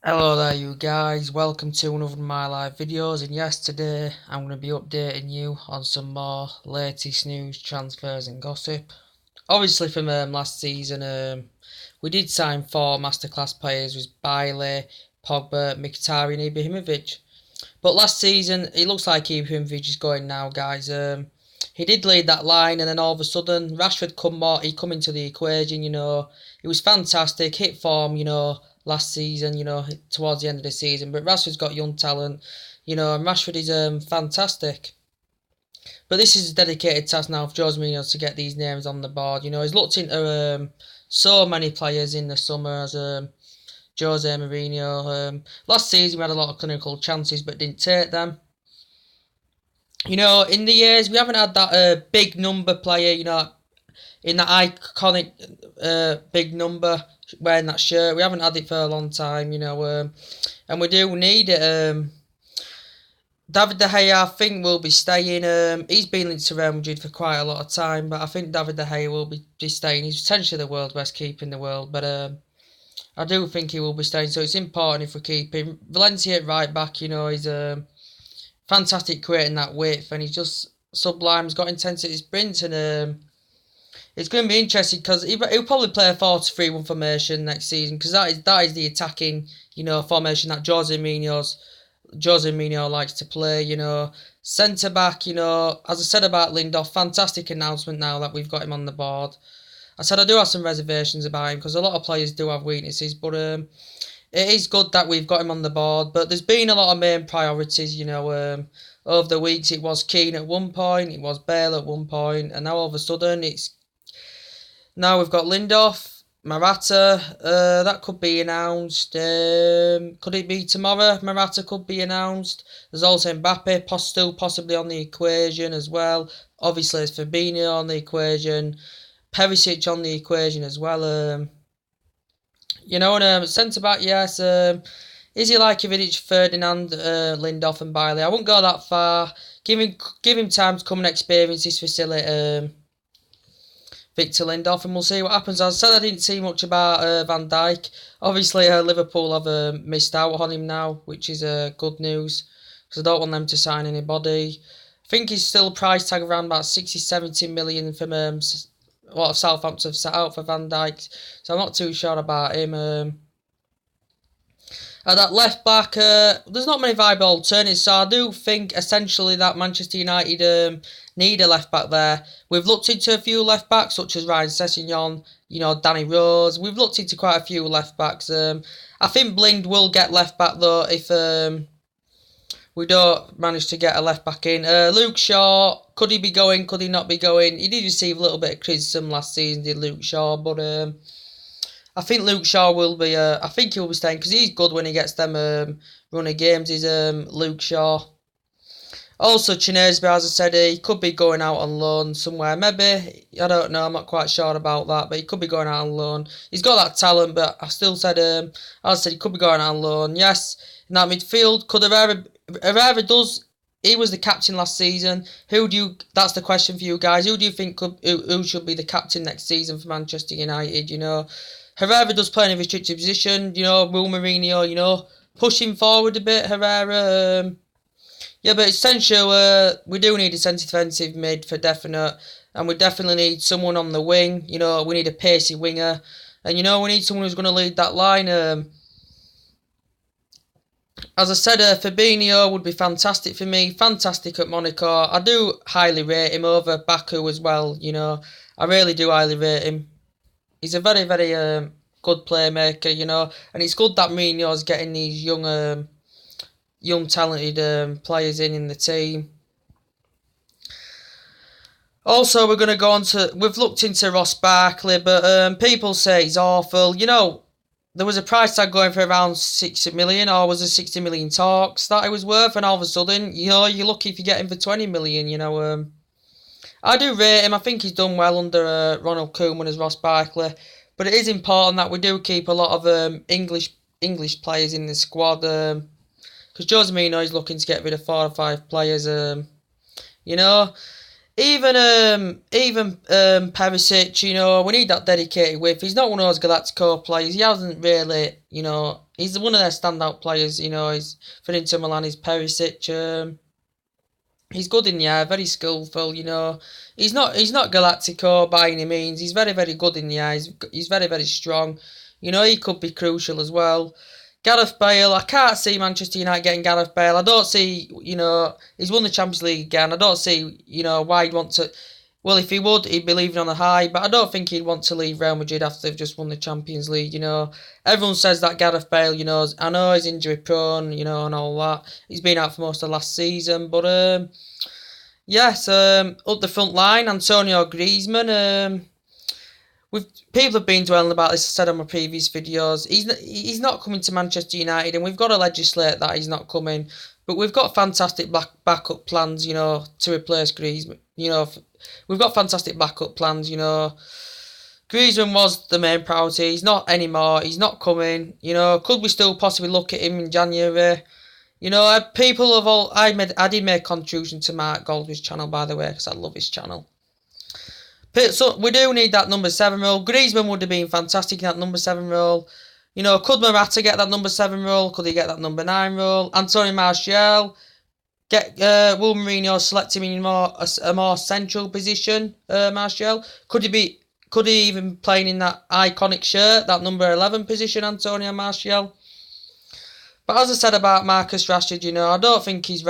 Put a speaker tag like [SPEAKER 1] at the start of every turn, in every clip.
[SPEAKER 1] Hello there you guys, welcome to another of my live videos, and yes, today I'm going to be updating you on some more latest news, transfers and gossip. Obviously from last season, we did sign four masterclass players with Bailey, Pogba, Mkhitaryan and Ibrahimovic. But last season, it looks like Ibrahimovic is going now, guys. He did lead that line, and then all of a sudden, Rashford he come into the equation. He was fantastic, hit form. Last season. Towards the end of the season. But Rashford's got young talent. And Rashford is fantastic. But this is a dedicated task now for Jose Mourinho to get these names on the board. He's looked into so many players in the summer as Jose Mourinho. Last season we had a lot of clinical chances but didn't take them. In the years we haven't had that big number player, in that iconic big number wearing that shirt. We haven't had it for a long time, and we do need it. David De Gea, I think, will be staying. He's been linked to Real Madrid for quite a lot of time, but I think David De Gea will be staying. He's potentially the world's best keeper in the world, but I do think he will be staying. So it's important if we keep him. Valencia at right back, he's fantastic creating that width, and he's just sublime. He's got intensity sprints, and it's going to be interesting because he'll probably play a 4-3-1 formation next season because that is the attacking formation that Jose Mourinho likes to play. Centre back. As I said about Lindelof, fantastic announcement now that we've got him on the board. I said I do have some reservations about him because a lot of players do have weaknesses, but it is good that we've got him on the board. But there's been a lot of main priorities. Over the weeks it was Keane at one point, it was Bale at one point, and now all of a sudden now we've got Lindelof, Morata. That could be announced. Could it be tomorrow? Morata could be announced. There's also Mbappe, still possibly on the equation as well. Obviously, there's Fabinho on the equation. Perisic on the equation as well. And centre back, yes. Is he like Vidic, Ferdinand, Lindelof, and Bailey? I wouldn't go that far. Give him time to come and experience this facility. Victor Lindelof, and we'll see what happens. As I said, I didn't see much about Van Dijk. Obviously, Liverpool have missed out on him now, which is good news because I don't want them to sign anybody. I think he's still price tag around about 60-70 million from what of Southampton have set out for Van Dijk, so I'm not too sure about him. At that left back, there's not many viable alternatives, so I do think essentially that Manchester United need a left back there. We've looked into a few left backs, such as Ryan Sessegnon, Danny Rose. We've looked into quite a few left backs. I think Blind will get left back though if we don't manage to get a left back in. Luke Shaw, could he be going? Could he not be going? He did receive a little bit of criticism last season, did Luke Shaw, but I think Luke Shaw will be. I think he'll be staying because he's good when he gets them running games. He's Luke Shaw. Also, Chinesby, as I said, he could be going out on loan somewhere. Maybe, I don't know, I'm not quite sure about that, but he could be going out on loan. He's got that talent, but I still said, as I said, he could be going out on loan. Yes, in that midfield, could Herrera does. He was the captain last season. That's the question for you guys. Who do you think who should be the captain next season for Manchester United? Herrera does play in a restricted position. Will Mourinho, push him forward a bit, Herrera. Yeah, but essentially, we do need a centre defensive mid for definite. And we definitely need someone on the wing. We need a pacey winger. And, we need someone who's going to lead that line. As I said, Fabinho would be fantastic for me. Fantastic at Monaco. I do highly rate him over Baku as well. I really do highly rate him. He's a very, very good playmaker, and it's good that Mourinho's getting these young talented players in the team. Also, we're going to go on to... We've looked into Ross Barkley, but people say he's awful. There was a price tag going for around 60 million, or was there 60 million talks that it was worth, and all of a sudden, you're lucky if you get him for 20 million, I do rate him. I think he's done well under Ronald Koeman as Ross Barkley. But it is important that we do keep a lot of English players in the squad. Because Jose Mourinho is looking to get rid of 4 or 5 players. Perisic, you know, we need that dedicated width. He's not one of those Galactico players. He hasn't really, you know, he's one of their standout players. You know, he's for Inter Milan. He's Perisic. He's good in the air, very skillful. You know, he's not Galactico by any means. He's very very good in the air. He's very very strong. You know, he could be crucial as well. Gareth Bale, I can't see Manchester United getting Gareth Bale. I don't see, you know, he's won the Champions League again. I don't see, you know, why he'd want to. Well, if he would, he'd be leaving on a high, but I don't think he'd want to leave Real Madrid after they've just won the Champions League, you know. Everyone says that Gareth Bale, you know, I know he's injury prone, you know, and all that. He's been out for most of last season, but, yes, up the front line, Antonio Griezmann, people have been dwelling about this. I said on my previous videos. He's not coming to Manchester United, and we've got to legislate that he's not coming. But we've got fantastic backup plans, you know, to replace Griezmann. You know, we've got fantastic backup plans. You know, Griezmann was the main priority. He's not anymore. He's not coming. You know, could we still possibly look at him in January? You know, people of all. I did make a contribution to Mark Goldwyn's channel, by the way, because I love his channel. So we do need that number 7 role. Griezmann would have been fantastic in that number 7 role. You know, could Morata get that number 7 role? Could he get that number 9 role? Antonio Martial, will Mourinho select him in a more central position? Martial, could he even playing in that iconic shirt, that number 11 position? Antonio Martial. But as I said about Marcus Rashford, you know, I don't think he's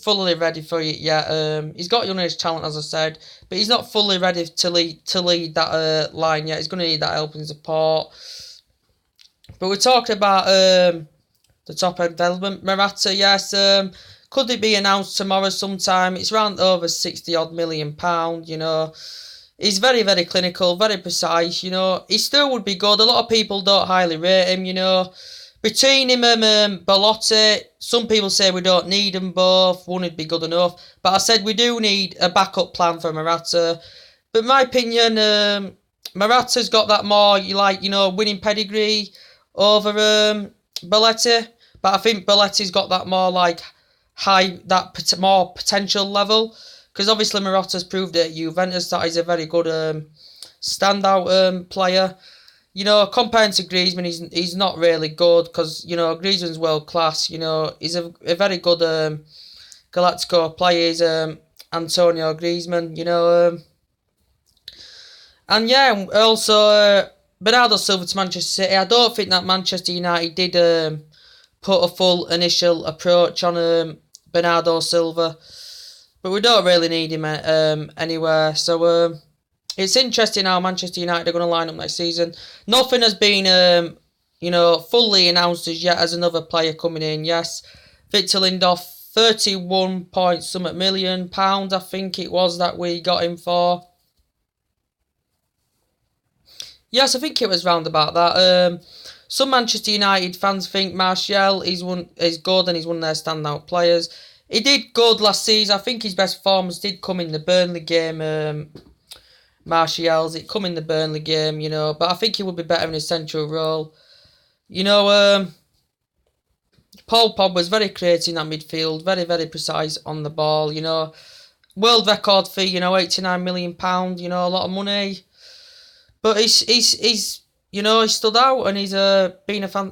[SPEAKER 1] fully ready for it yet. He's got young age talent, as I said, but he's not fully ready to lead that line yet. He's going to need that help and support. But we're talking about the top end development. Morata, yes. Could it be announced tomorrow sometime? It's around over 60-odd million pound, you know. He's very, very clinical, very precise, you know. He still would be good. A lot of people don't highly rate him, you know. Between him and Belotti, some people say we don't need them both. One would be good enough. But I said we do need a backup plan for Morata. But in my opinion, Morata's got that more, winning pedigree over Belotti. But I think Belletti's got that more, more potential level. Because obviously Morata's proved it at Juventus that he's a very good standout player. You know, comparing to Griezmann, he's not really good because, you know, Griezmann's world class. You know, he's a very good Galactico player. He's Antonio Griezmann, you know. And yeah, also Bernardo Silva to Manchester City. I don't think that Manchester United did put a full initial approach on Bernardo Silva. But we don't really need him anywhere. So it's interesting how Manchester United are going to line up next season. Nothing has been, fully announced as yet as another player coming in. Yes, Victor Lindelof, 31 point something million pounds, I think it was that we got him for. Yes, I think it was round about that. Some Manchester United fans think Martial is good and he's one of their standout players. He did good last season. I think his best performance did come in the Burnley game. Martial's, it come in the Burnley game, you know, but I think he would be better in a central role. You know, Paul Pogba was very creative in that midfield, very, very precise on the ball, you know. World record fee, you know, £89 million, you know, a lot of money. But he's he stood out and he's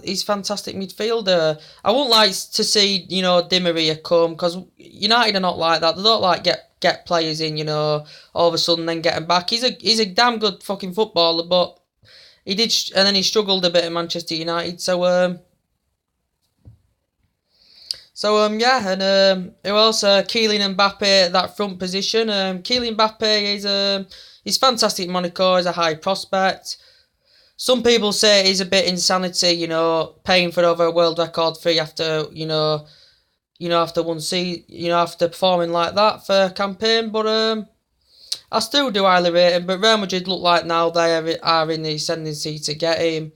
[SPEAKER 1] he's fantastic midfielder. I wouldn't like to see, you know, Di Maria come because United are not like that. They don't like get players in, you know, all of a sudden then get them back. He's a damn good fucking footballer, but he did, and then he struggled a bit at Manchester United. So yeah, and who else? Kylian Mbappe, that front position. Kylian Mbappe he's fantastic in Monaco. He's a high prospect. Some people say he's a bit insanity, you know, paying for over a world record fee after, after one season, after performing like that for a campaign. But I still do highly rate him. But Real Madrid look like now they are in the ascendancy to get him.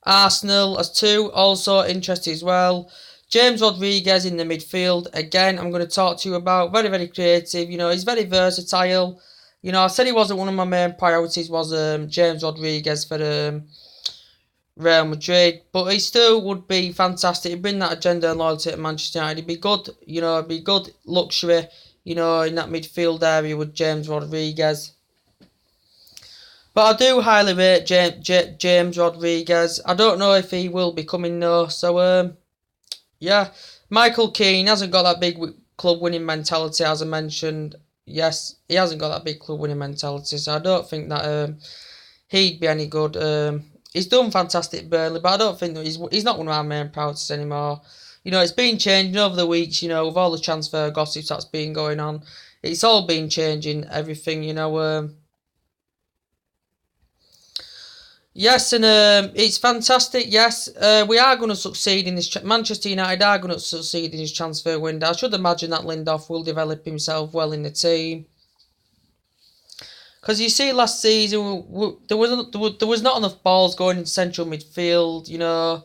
[SPEAKER 1] Arsenal as two, also interested as well. James Rodriguez in the midfield. Again, I'm going to talk to you about. Very, very creative. You know, he's very versatile. You know, I said he wasn't one of my main priorities was James Rodriguez for Real Madrid. But he still would be fantastic. He'd bring that agenda and loyalty to Manchester United. It'd be good, you know, it'd be good luxury you know, in that midfield area with James Rodriguez. But I do highly rate James Rodriguez. I don't know if he will be coming though. So yeah, Michael Keane hasn't got that big club winning mentality, as I mentioned. Yes, he hasn't got that big club winning mentality, so I don't think that he'd be any good. He's done fantastic at Burnley, but I don't think that he's not one of our main priorities anymore. You know, it's been changing over the weeks, you know, with all the transfer gossip that's been going on. It's all been changing everything, you know. Yes, and it's fantastic. Yes, we are going to succeed in this. Manchester United are going to succeed in this transfer window. I should imagine that Lindelof will develop himself well in the team. Because you see, last season there was not enough balls going in central midfield. You know,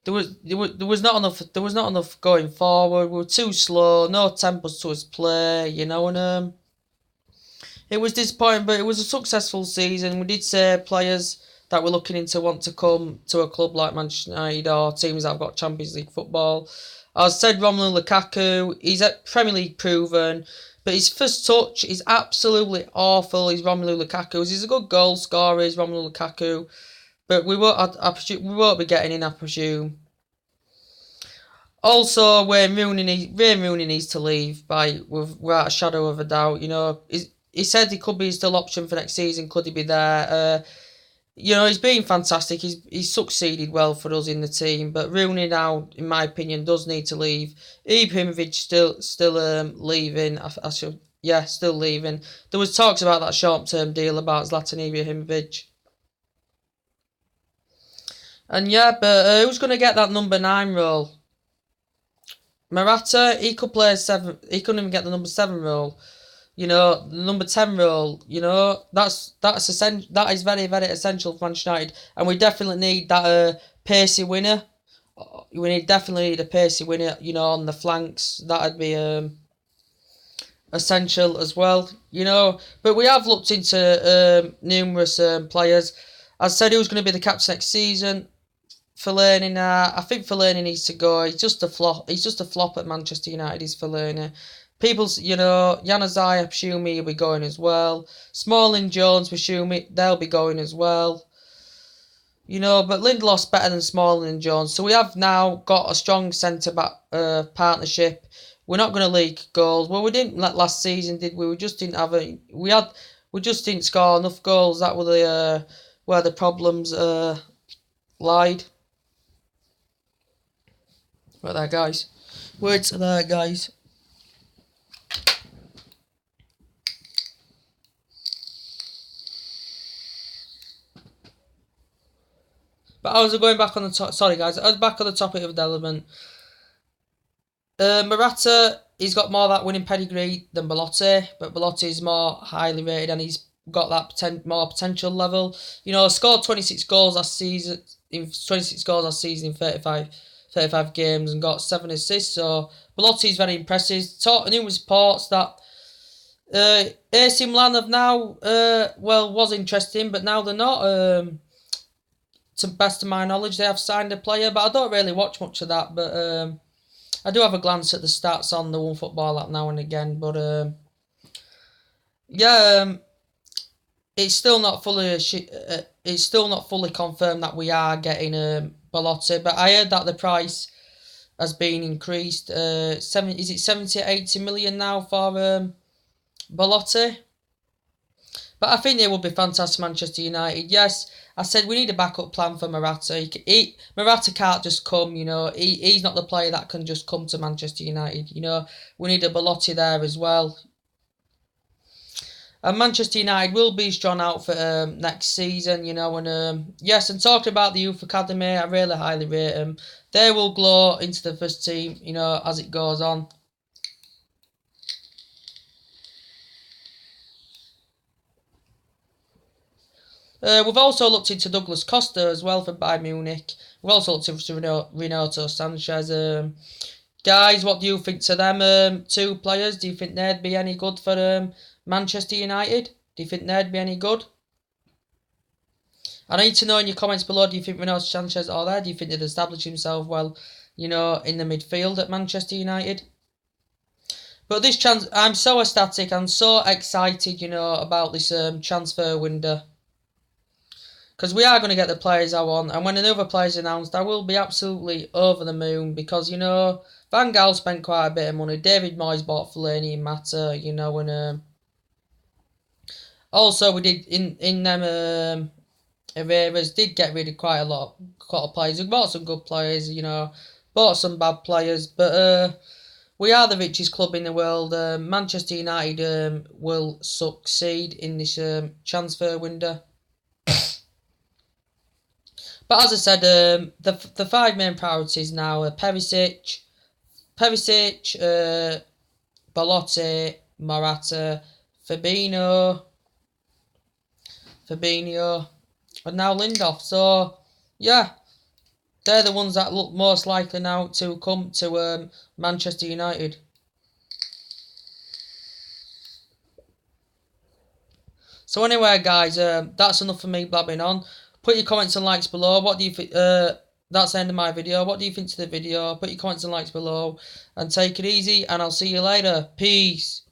[SPEAKER 1] there was not enough going forward. We were too slow. No tempers to his play. You know, and it was disappointing, but it was a successful season. We did say players that were looking into want to come to a club like Manchester United or teams that have got Champions League football. I said Romelu Lukaku. He's at Premier League proven. But his first touch is absolutely awful. He's Romelu Lukaku. He's a good goal scorer. He's Romelu Lukaku, but we won't. I presume we won't be getting in. I presume. Also, Wayne Rooney needs to leave without a shadow of a doubt. You know, he said he could be still option for next season. Could he be there? You know, he's been fantastic. He's succeeded well for us in the team. But Rooney now, in my opinion, does need to leave. Ibrahimovic still leaving. Still leaving. There was talks about that short-term deal about Zlatan Ibrahimovic. And yeah, but who's going to get that number 9 role? Morata, he could play 7. He couldn't even get the number 7 role. You know, the number 10 role, you know, that's essential. That is very, very essential for Manchester United. And we definitely need that pacey winner. We definitely need a pacey winner, you know, on the flanks. That'd be essential as well, you know. But we have looked into numerous players. As I said, who's going to be the captain next season? Fellaini now. I think Fellaini needs to go. He's just a flop. He's just a flop at Manchester United. He's Fellaini. People's, you know, Januzaj, I presume he'll be going as well. Smalling, Jones, presume they'll be going as well. You know, but Lindelof's better than Smalling and Jones. So we have now got a strong centre-back partnership. We're not going to leak goals. Well, we didn't last season, did we? We just didn't have a... We just didn't score enough goals. That were the where the problems lied. Right there, guys. Words are there, guys. But I was going back on the top. Sorry, guys. I was back on the topic of development. Morata, he's got more of that winning pedigree than Belotti, but Belotti is more highly rated and he's got that more potential level. You know, scored 26 goals last season in 35 games and got 7 assists. So Belotti is very impressive. Numerous reports that AC Milan have now was interesting, but now they're not. To best of my knowledge, they have signed a player, but I don't really watch much of that. But I do have a glance at the stats on the One Football app now and again. But it's still not fully confirmed that we are getting Belotti. But I heard that the price has been increased. Is it 70 or 80 million now for Belotti? But I think it would be fantastic Manchester United. Yes, I said we need a backup plan for Morata. Morata can't just come, you know. He's not the player that can just come to Manchester United, you know. We need a Belotti there as well. And Manchester United will be strong out for next season, you know. And yes, and talking about the youth academy, I really highly rate them. They will glow into the first team, you know, as it goes on. We've also looked into Douglas Costa as well for Bayern Munich. We've also looked into Renato Sanchez. Guys, what do you think to them two players? Do you think they'd be any good for Manchester United? Do you think they'd be any good? I need to know in your comments below, do you think Renato Sanchez are there? Do you think they'd establish himself well, you know, in the midfield at Manchester United? But this chance, I'm so ecstatic, I'm so excited, about this transfer window. Because we are going to get the players I want, and when another player's announced, I will be absolutely over the moon. Because Van Gaal spent quite a bit of money. David Moyes bought Fellaini and Mata, and also we did in them Herrera's did get rid of quite a lot of players. We bought some good players, bought some bad players, but we are the richest club in the world. Manchester United will succeed in this transfer window. But as I said, the five main priorities now are Perisic, Belotti, Morata, Fabinho, and now Lindelof. So, yeah, they're the ones that look most likely now to come to Manchester United. So anyway, guys, that's enough for me blabbing on. Put your comments and likes below. What do you think? That's the end of my video. What do you think to the video? Put your comments and likes below. And take it easy, and I'll see you later. Peace.